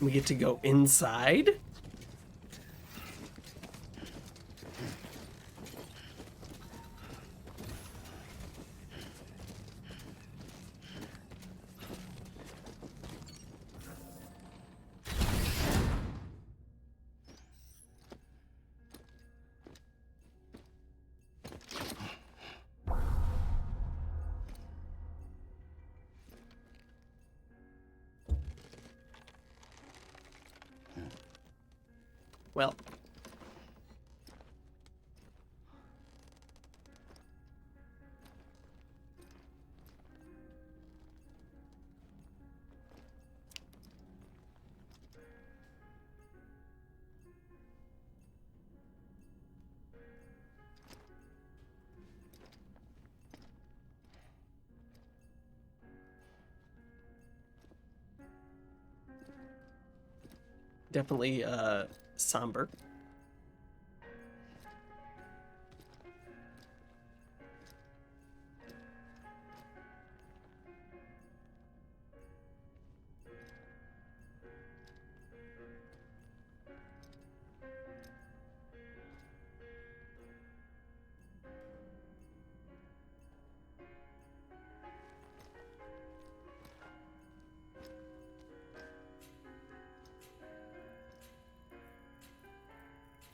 We get to go inside? Well, definitely somber.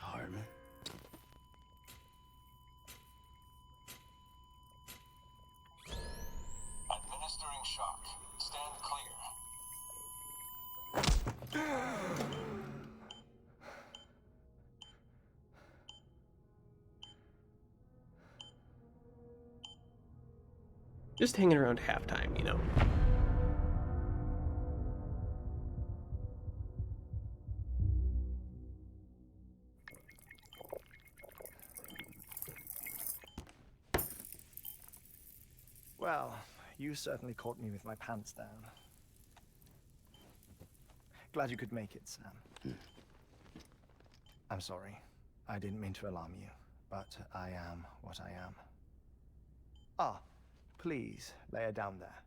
Heartman. Administering shock. Stand clear. Just hanging around halftime, you know. Well, you certainly caught me with my pants down. Glad you could make it, Sam. I'm sorry. I didn't mean to alarm you, but I am what I am. Ah, please, lay her down there.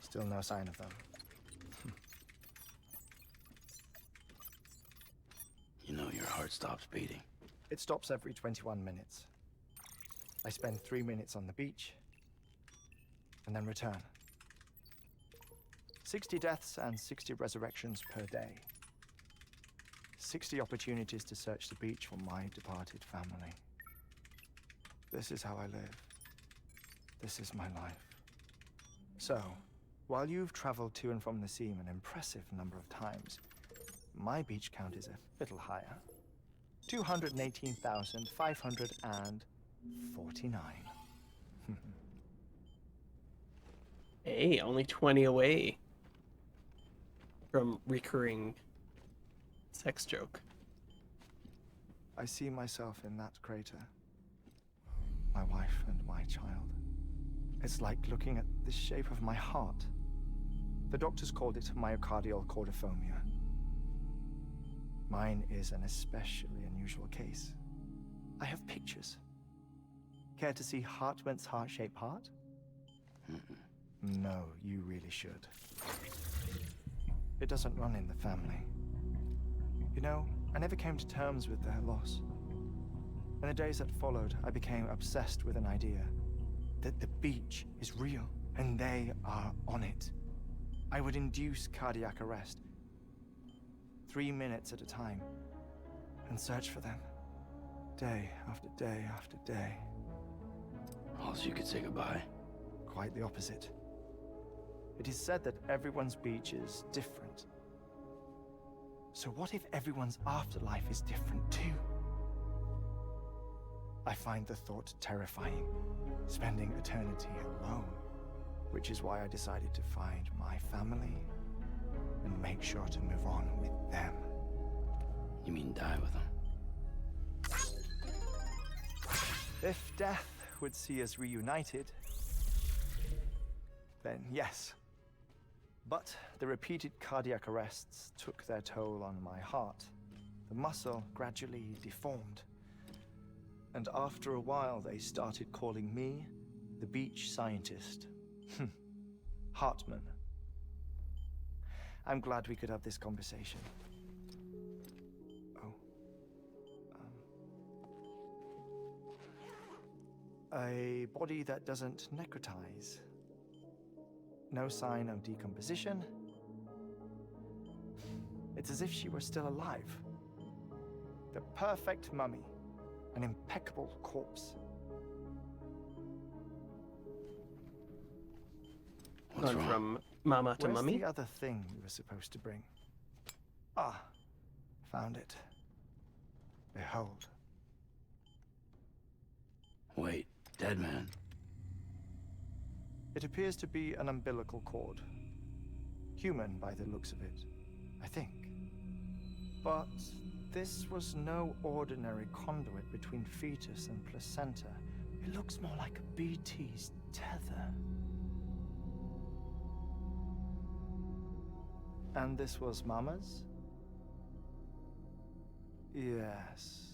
Still no sign of them. You know your heart stops beating. It stops every 21 minutes. I spend 3 minutes on the beach, and then return. 60 deaths and 60 resurrections per day. 60 opportunities to search the beach for my departed family. This is how I live. This is my life. So, while you've traveled to and from the sea an impressive number of times, my beach count is a little higher. 218,549. Hey, only 20 away from recurring sex joke. I see myself in that crater. My wife and my child. It's like looking at the shape of my heart. The doctors called it myocardial cordiformia. Mine is an especially unusual case. I have pictures. Care to see Heartman's heart-shaped heart? No, you really should. It doesn't run in the family. You know, I never came to terms with their loss. In the days that followed, I became obsessed with an idea that the beach is real and they are on it. I would induce cardiac arrest, 3 minutes at a time, and search for them, day after day after day. All so you could say goodbye. Quite the opposite. It is said that everyone's beach is different. So what if everyone's afterlife is different too? I find the thought terrifying, spending eternity alone, which is why I decided to find my family and make sure to move on with them. You mean die with them? If death would see us reunited, then yes. But the repeated cardiac arrests took their toll on my heart. The muscle gradually deformed. And after a while, they started calling me the beach scientist. Heartman. I'm glad we could have this conversation. Oh. A body that doesn't necrotize. No sign of decomposition. It's as if she were still alive. The perfect mummy. An impeccable corpse. What's Gone wrong? from mama to Where's mummy. the other thing you were supposed to bring? Ah, found it. Behold. Wait, dead man. It appears to be an umbilical cord. Human by the looks of it, I think. But this was no ordinary conduit between fetus and placenta. It looks more like a BT's tether. And this was Mama's? Yes.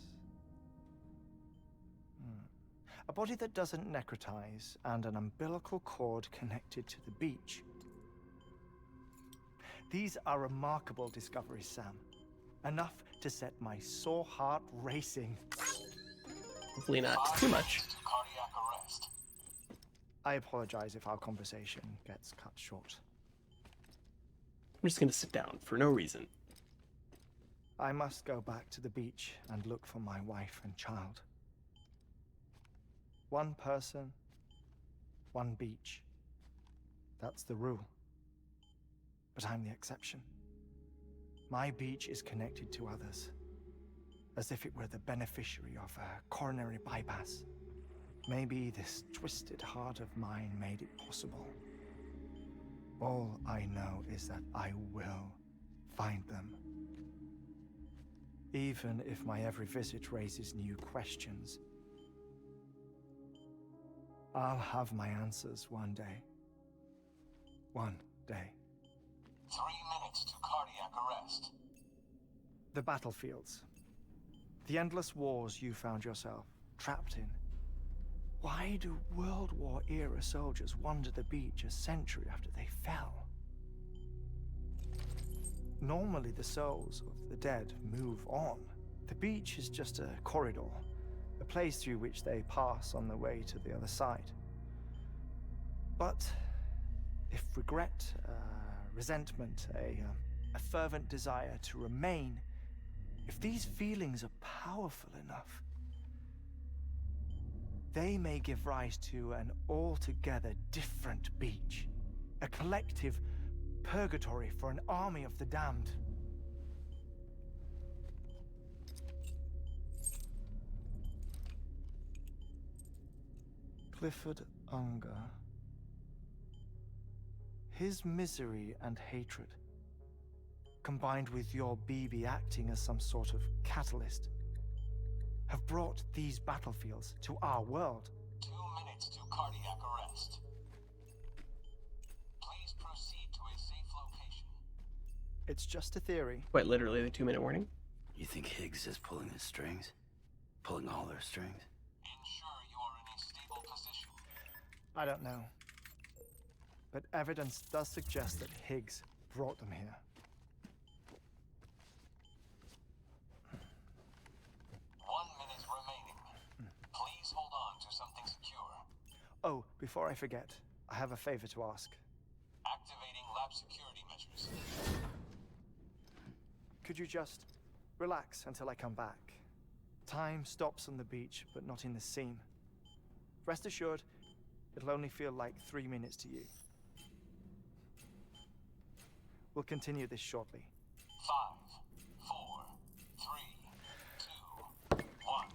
A body that doesn't necrotize and an umbilical cord connected to the beach. These are remarkable discoveries, Sam. Enough to set my sore heart racing. Hopefully not 5 too minutes much. to cardiac arrest. I apologize if our conversation gets cut short. I'm just gonna sit down for no reason. I must go back to the beach and look for my wife and child. One person, one beach. That's the rule. But I'm the exception. My beach is connected to others, as if it were the beneficiary of a coronary bypass. Maybe this twisted heart of mine made it possible. All I know is that I will find them. Even if my every visit raises new questions, I'll have my answers one day. One day. 3 minutes to cardiac arrest. The battlefields. The endless wars you found yourself trapped in. Why do World War era soldiers wander the beach a century after they fell? Normally the souls of the dead move on. The beach is just a corridor, a place through which they pass on the way to the other side. But if regret, resentment, a fervent desire to remain, if these feelings are powerful enough, they may give rise to an altogether different beach, a collective purgatory for an army of the damned. Clifford Unger. His misery and hatred, combined with your BB acting as some sort of catalyst, have brought these battlefields to our world. 2 minutes to cardiac arrest. Please proceed to a safe location. It's just a theory. Quite literally the 2-minute warning. You think Higgs is pulling the strings? Pulling all their strings? Ensure you are in a stable position. I don't know. But evidence does suggest that Higgs brought them here. 1 minute remaining. Please hold on to something secure. Oh, before I forget, I have a favor to ask. Activating lab security measures. Could you just relax until I come back? Time stops on the beach, but not in the scene. Rest assured, it'll only feel like 3 minutes to you. We'll continue this shortly. 5, 4, 3, 2, 1.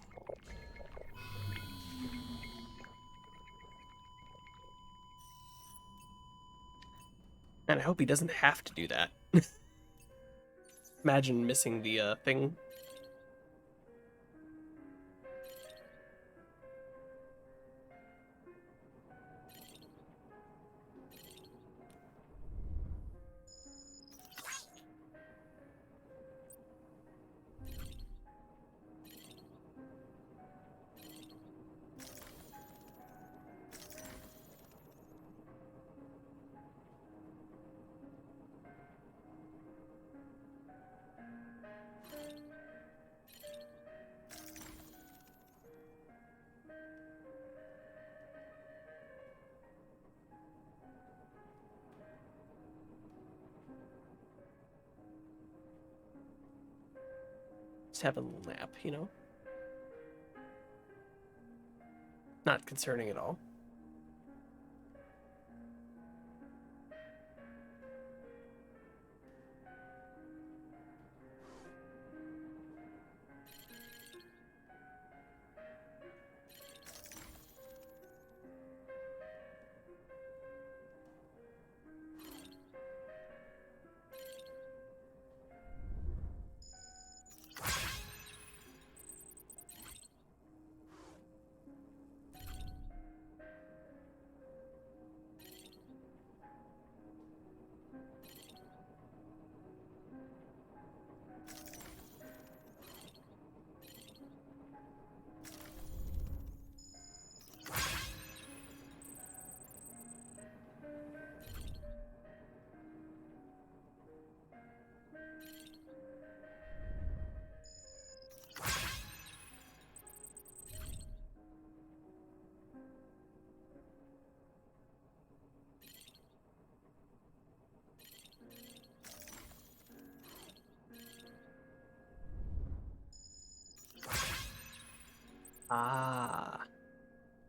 And I hope he doesn't have to do that. Imagine missing the thing. have a little nap, you know? Not concerning at all. Ah.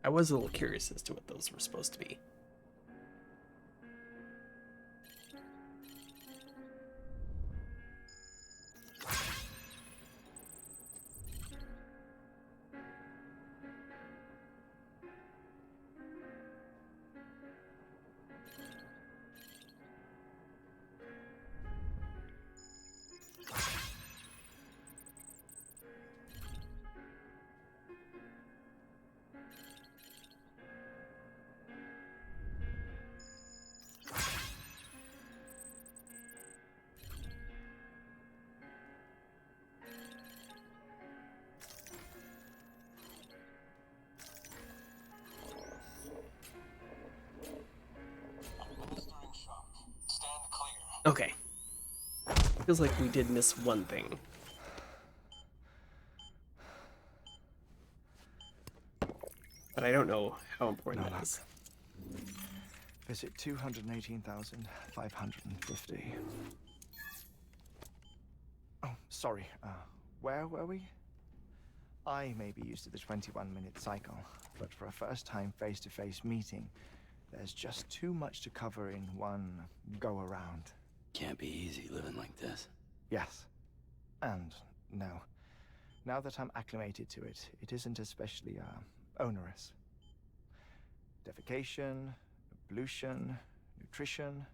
I was a little curious as to what those were supposed to be. Administering shock. Stand clear. Okay. Feels like we did miss one thing. But I don't know how important that is. Visit 218,550. Oh, sorry. Where were we? I may be used to the 21-minute cycle, but for a first-time face-to-face meeting, there's just too much to cover in one go-around. Can't be easy living like this. Yes. And no. Now that I'm acclimated to it, it isn't especially, onerous. Defecation, ablution, nutrition.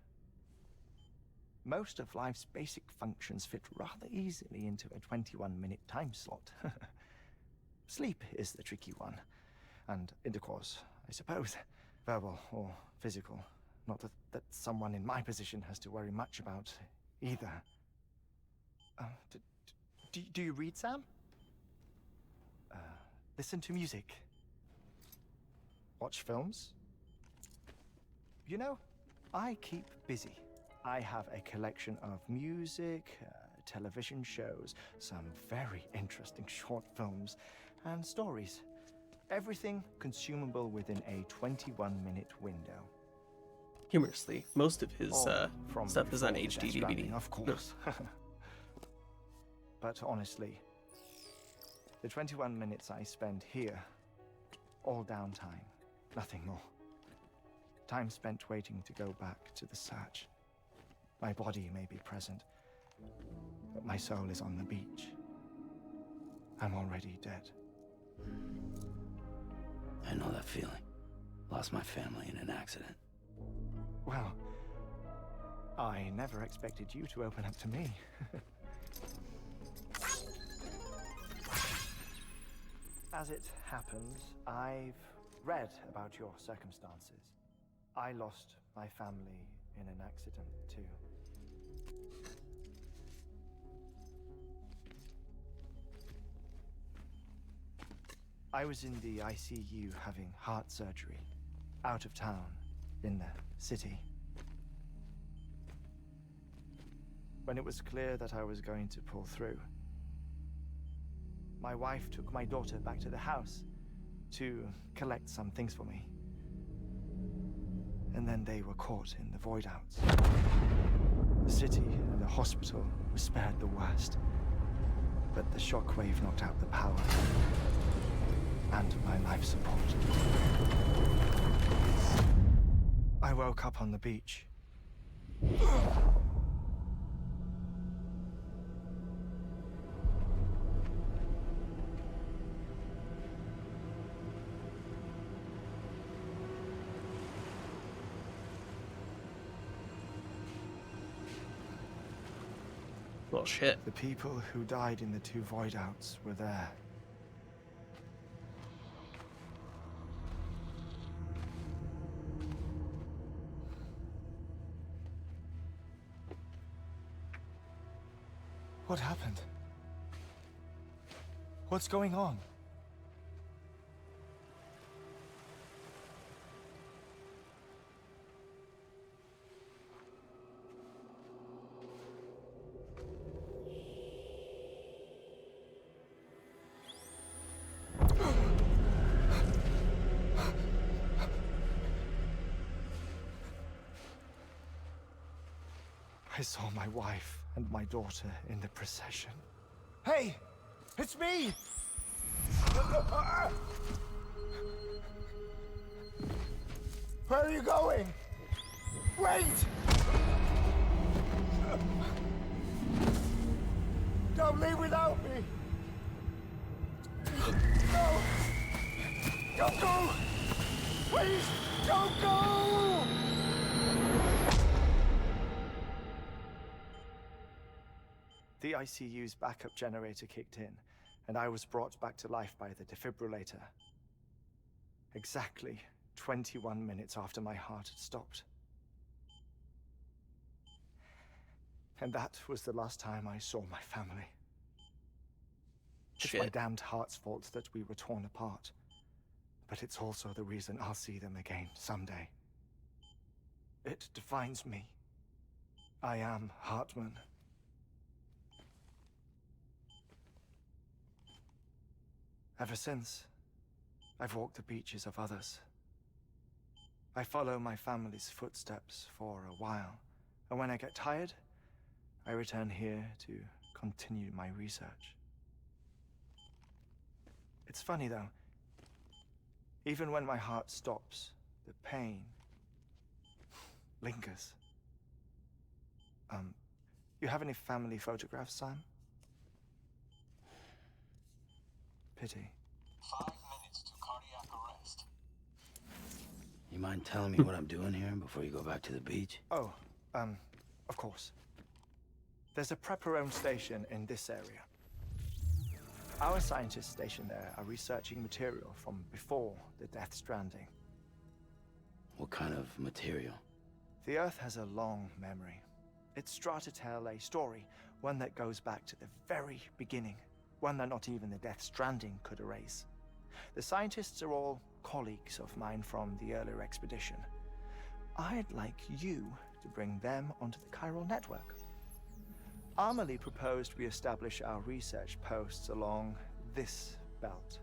Most of life's basic functions fit rather easily into a 21-minute time slot. Sleep is the tricky one. And intercourse, I suppose. Verbal or physical. Not that someone in my position has to worry much about either. Do you read, Sam? Listen to music. Watch films. You know, I keep busy. I have a collection of music, television shows, some very interesting short films, and stories. Everything consumable within a 21-minute window. Humorously, most of his From stuff is on before HD Death Stranding, DVD. of course. But honestly, the 21 minutes I spend here, all downtime, nothing more. Time spent waiting to go back to the search. My body may be present, but my soul is on the beach. I'm already dead. I know that feeling. Lost my family in an accident. Well, I never expected you to open up to me. As it happens, I've read about your circumstances. I lost my family in an accident, too. I was in the ICU having heart surgery, out of town, in the city. When it was clear that I was going to pull through, my wife took my daughter back to the house to collect some things for me. And then they were caught in the void outs. The city and the hospital were spared the worst. but the shockwave knocked out the power and my life support. I woke up on the beach. Well, shit. The people who died in the 2 void outs were there. What happened? What's going on? I saw my wife and my daughter in the procession. Hey! It's me! Where are you going? Wait! Don't leave without me! No! Don't go! Please, don't go! The ICU's backup generator kicked in, and I was brought back to life by the defibrillator. Exactly 21 minutes after my heart had stopped. And that was the last time I saw my family. It's my damned heart's fault that we were torn apart, but it's also the reason I'll see them again someday. It defines me. I am Heartman. Ever since, I've walked the beaches of others. I follow my family's footsteps for a while, and when I get tired, I return here to continue my research. It's funny though, even when my heart stops, the pain lingers. You have any family photographs, Sam? Pity. 5 minutes to cardiac arrest. You mind telling me what I'm doing here before you go back to the beach? Oh, of course. There's a prepper-owned station in this area. Our scientists stationed there are researching material from before the Death Stranding. What kind of material? The Earth has a long memory. It's trying to tell a story, one that goes back to the very beginning, one that not even the Death Stranding could erase. The scientists are all colleagues of mine from the earlier expedition. I'd like you to bring them onto the chiral network. Amelie proposed we establish our research posts along this belt.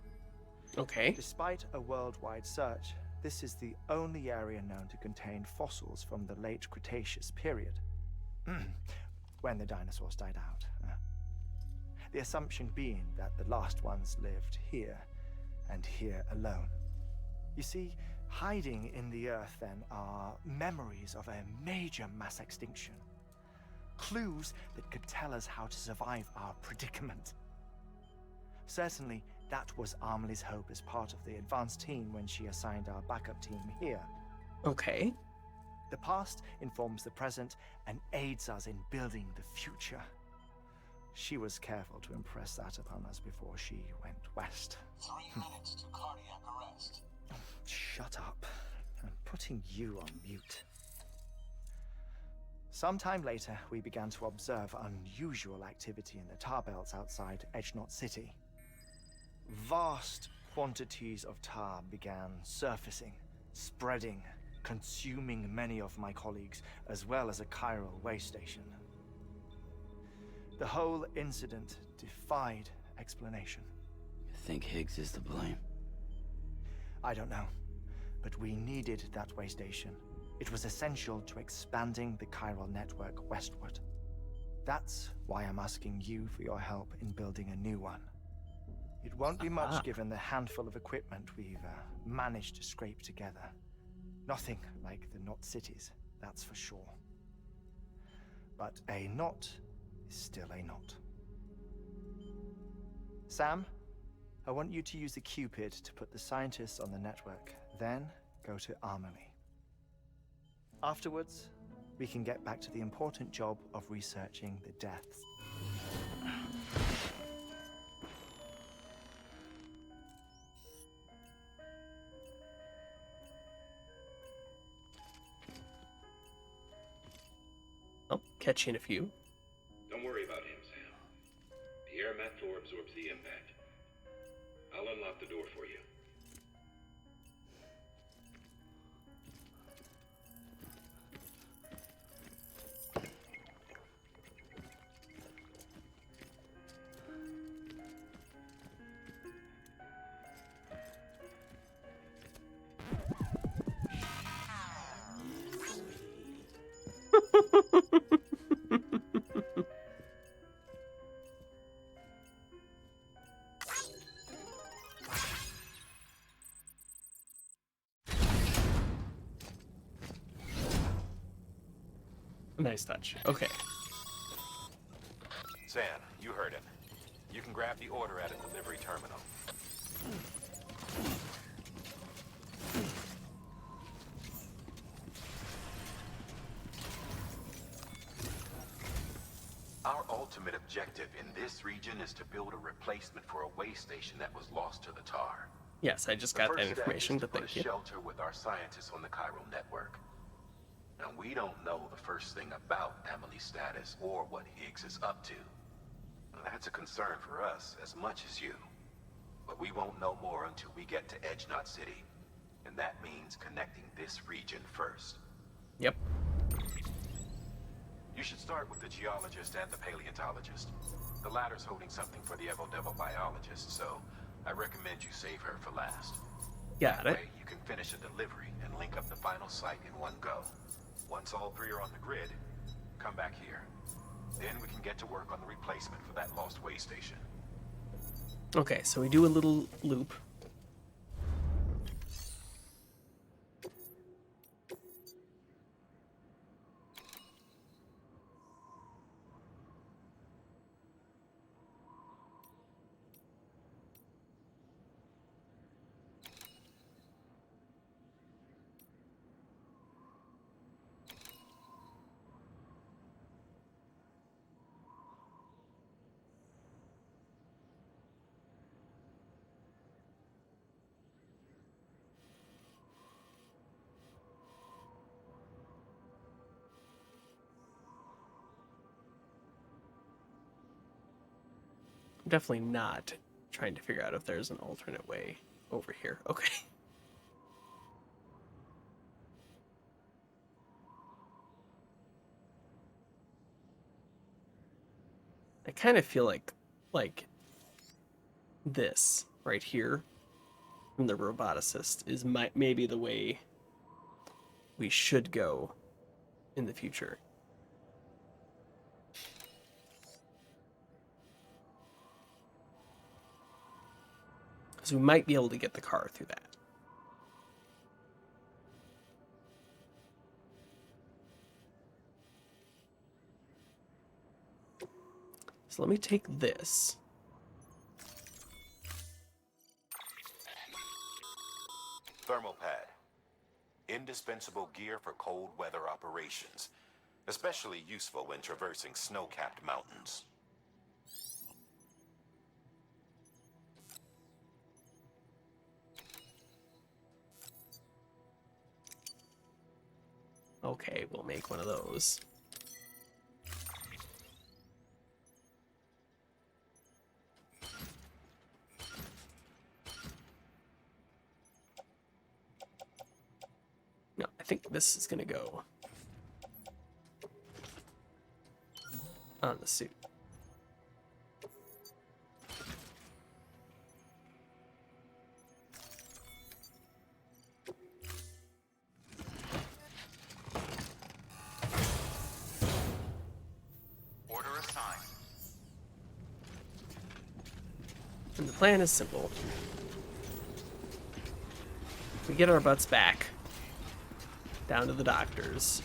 Okay. Despite a worldwide search, this is the only area known to contain fossils from the late Cretaceous period, when the dinosaurs died out. The assumption being that the last ones lived here, and here alone. You see, hiding in the Earth then are memories of a major mass extinction. Clues that could tell us how to survive our predicament. Certainly, that was Amelie's hope as part of the advanced team when she assigned our backup team here. Okay. The past informs the present and aids us in building the future. She was careful to impress that upon us before she went west. 3 minutes to cardiac arrest. Shut up. I'm putting you on mute. Sometime later, we began to observe unusual activity in the tar belts outside Edgenot City. Vast quantities of tar began surfacing, spreading, consuming many of my colleagues, as well as a chiral way station. The whole incident defied explanation. You think Higgs is to blame? I don't know, but we needed that way station. It was essential to expanding the chiral network westward. That's why I'm asking you for your help in building a new one. It won't be much given the handful of equipment we've managed to scrape together. Nothing like the knot cities, that's for sure. But a knot is still a knot. Sam, I want you to use the Cupid to put the scientists on the network, then go to Armory. Afterwards, we can get back to the important job of researching the deaths. I'll catch you in a few. Don't worry about him, Sam. The air mat floor absorbs the impact. I'll unlock the door for you. Nice touch. Okay. Sam, you heard him. You can grab the order at a delivery terminal. Our ultimate objective in this region is to build a replacement for a way station that was lost to the tar. Yes, I just got that information, but thank you. Shelter with our scientists on the chiral network. Now, we don't know the first thing about Emily's status or what Higgs is up to. That's a concern for us as much as you. But we won't know more until we get to Edge Knot City. And that means connecting this region first. Yep. You should start with the geologist and the paleontologist. The latter's holding something for the Evo-Devo biologist, so I recommend you save her for last. Got That it. way you can finish a delivery and link up the final site in one go. Once all three are on the grid, come back here. Then we can get to work on the replacement for that lost way station. Okay, so we do a little loop. Definitely not trying to figure out if there's an alternate way over here. Okay. I kind of feel like this right here from the roboticist is maybe the way we should go in the future. So we might be able to get the car through that. So let me take this. Thermal pad. Indispensable gear for cold weather operations. Especially useful when traversing snow-capped mountains. Okay, we'll make one of those. No, I think this is gonna go on the suit. Order And the plan is simple. We get our butts back down to the doctor's,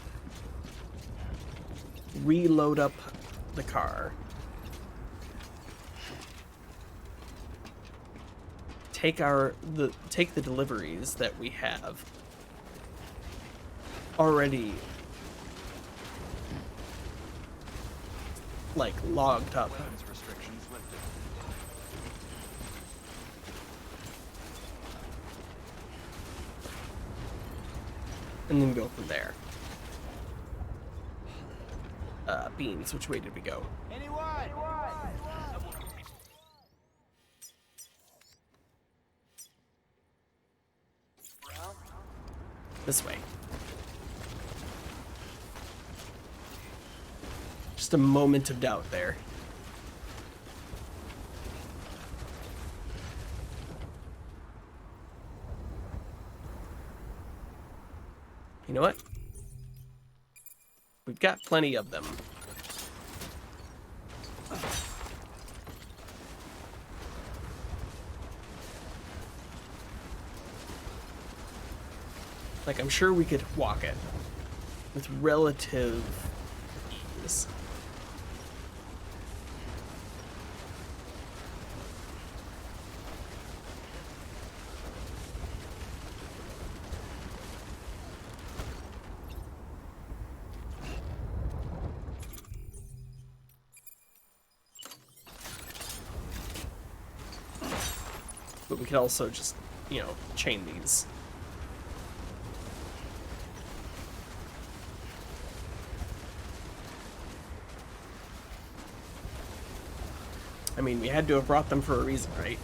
reload up the car, take the deliveries that we have already like logged up. And then go from there. Beans, which way did we go? This way. Just a moment of doubt there. You know what? We've got plenty of them. Like, I'm sure we could walk it with relative ease. But we could also just, you know, chain these. I mean, we had to have brought them for a reason, right?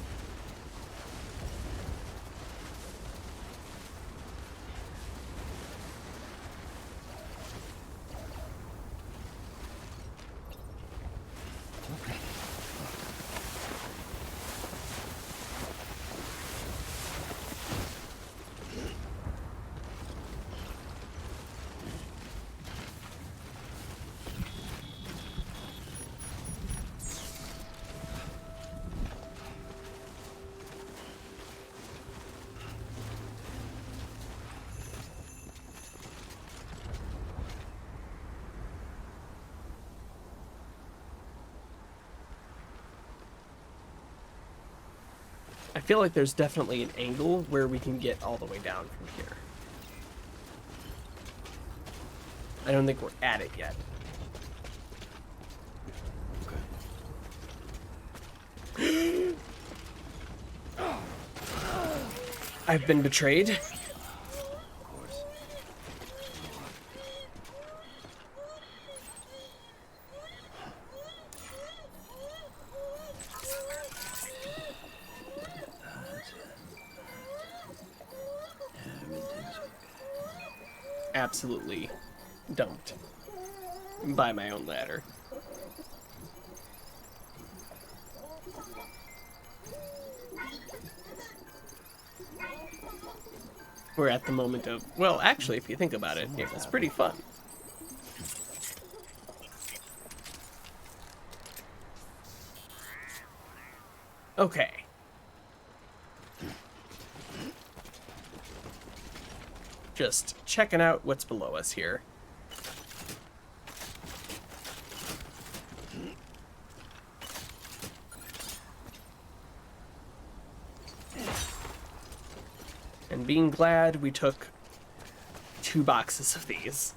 I feel like there's definitely an angle where we can get all the way down from here. I don't think we're at it yet. Okay. I've been betrayed. Of course. Absolutely don't buy my own ladder. We're at the moment of, well, actually, if you think about it, it was pretty fun. Okay. Just checking out what's below us here. And being glad we took 2 boxes of these.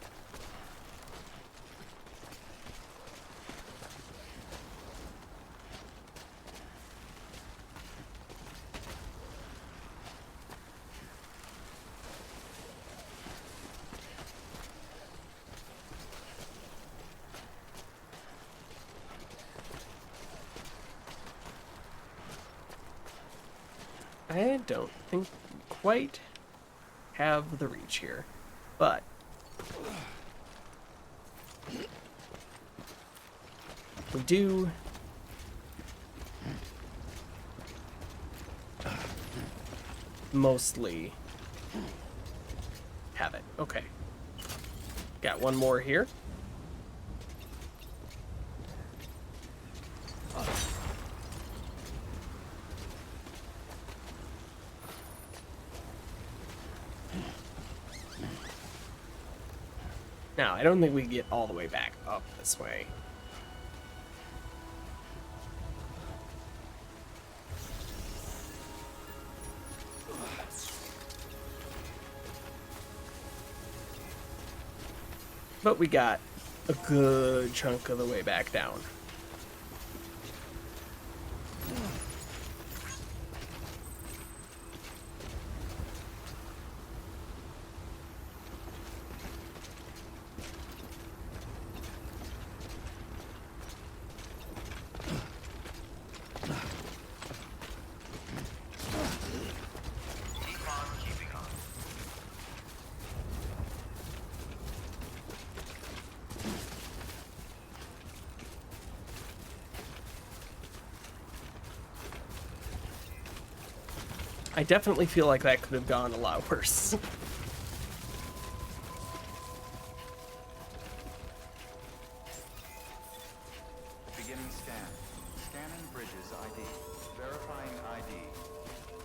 I don't think we quite have the reach here, but we do mostly have it. Okay. Got one more here. Now, I don't think we can get all the way back up this way. But we got a good chunk of the way back down. Keep on keeping on. I definitely feel like that could have gone a lot worse. Beginning scan. Scanning bridges ID. Verifying ID.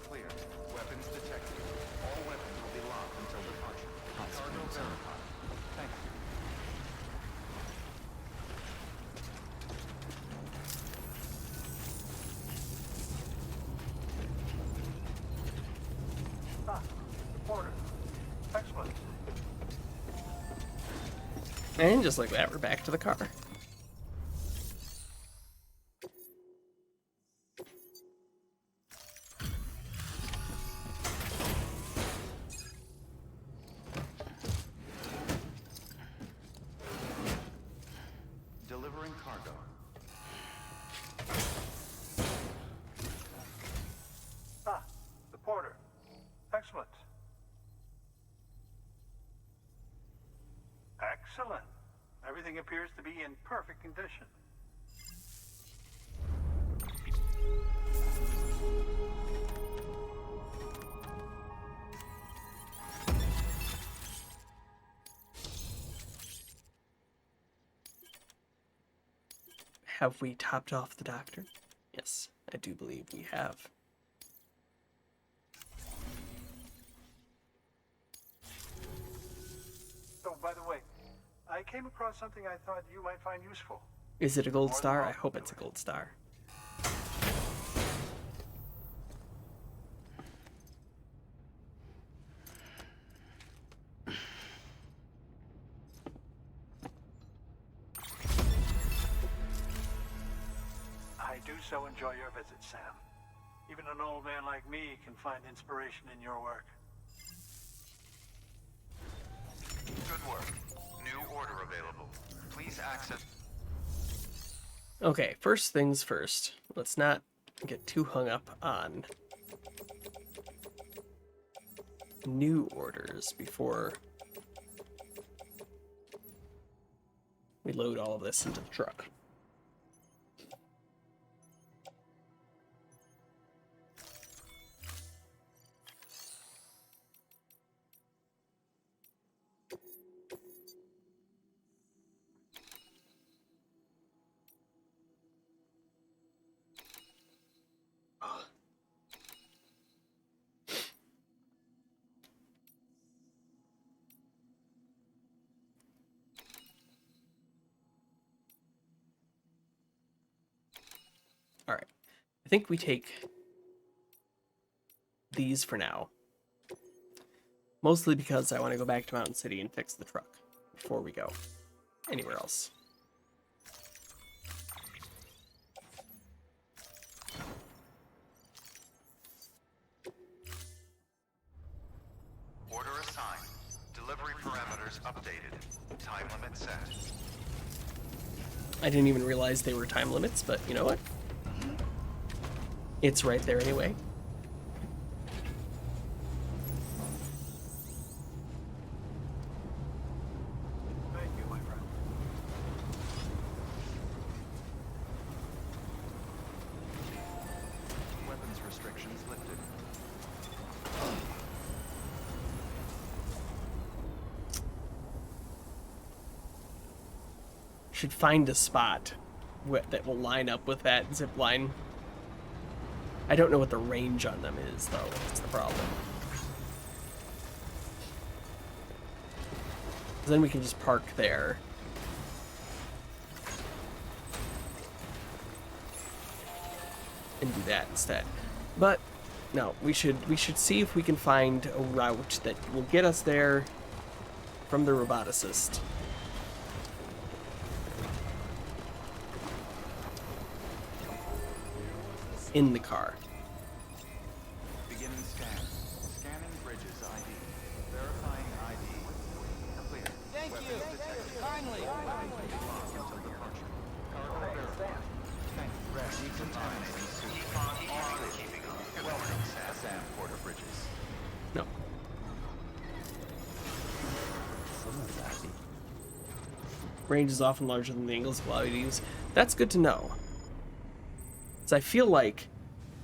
Clear. Weapons detected. All weapons will be locked until departure. Cargo verified. Thank you. Reporter. Excellent. And just like that, we're back to the car. Delivering cargo. The porter. Excellent. Excellent. Everything appears to be in perfect condition. Have we topped off the doctor? Yes, I do believe we have. Oh, by the way, I came across something I thought you might find useful. Is it a gold star? I hope it's a gold star. I do so enjoy your visit, Sam. Even an old man like me can find inspiration in your work. Good work. New order available. Please access. Okay, first things first. Let's not get too hung up on new orders before we load all of this into the truck. All right, I think we take these for now. Mostly because I want to go back to Mountain City and fix the truck before we go anywhere else. Order assigned. Delivery parameters updated. Time limit set. I didn't even realize they were time limits, but you know what? It's right there anyway. Thank you, my friend. Weapons restrictions lifted. Should find a spot that will line up with that zip line. I don't know what the range on them is, though. That's the problem. Then we can just park there. And do that instead. But no, we should see if we can find a route that will get us there from the roboticist. In the car. Beginning scan. Scanning bridges ID. Verifying ID. Clear. Thank you. Finally. Until departure. Cargo verified. Thank you. Decontaminating suit. Welcome, Sam Porter Bridges. No. Range is often larger than the angles of LEDs. That's good to know. So I feel like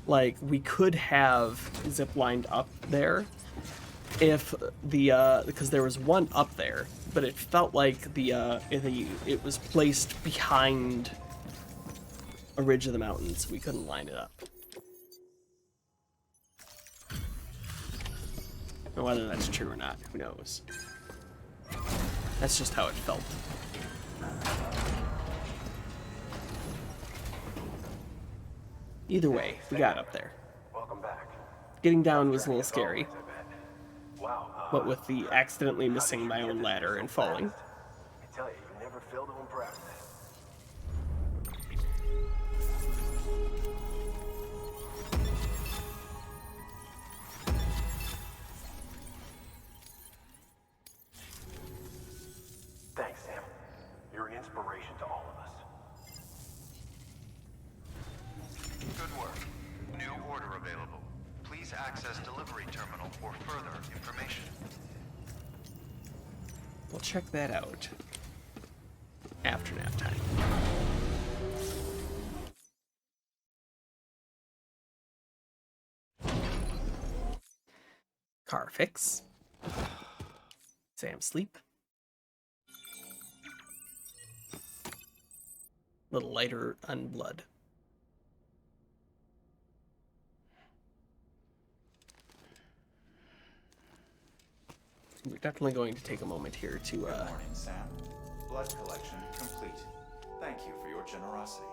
we could have zip-lined up there if the because there was one up there, but it felt like it was placed behind a ridge of the mountains. We couldn't line it up. And whether that's true or not, who knows? That's just how it felt. Either way, we got up there. Welcome back. Getting down was a little scary, I bet. Wow. what with the accidentally missing my own ladder and falling. I tell you, you never fail to impress. Thanks, Sam. You're an inspiration to all of us. Good work. New order available. Please access delivery terminal for further information. We'll check that out after nap time. Car fix. Sam sleep. Little lighter on blood. We're definitely going to take a moment here to Good morning, Sam. Blood collection complete. Thank you for your generosity.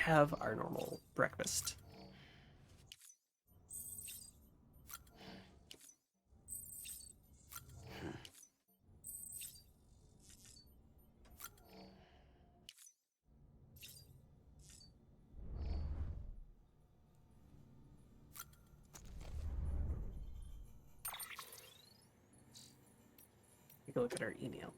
have our normal breakfast. Take a look at our email.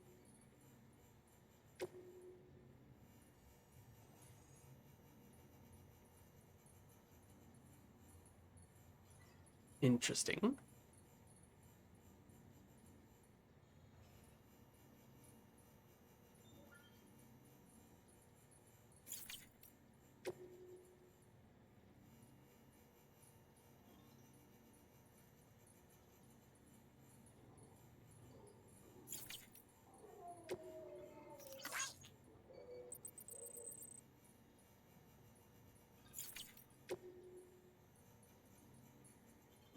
Interesting.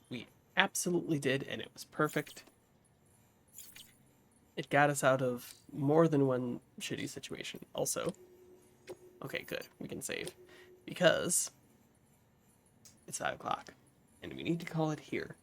We absolutely did, and it was perfect. It got us out of more than one shitty situation. Also, okay, good. We can save because it's 5 o'clock, and we need to call it here.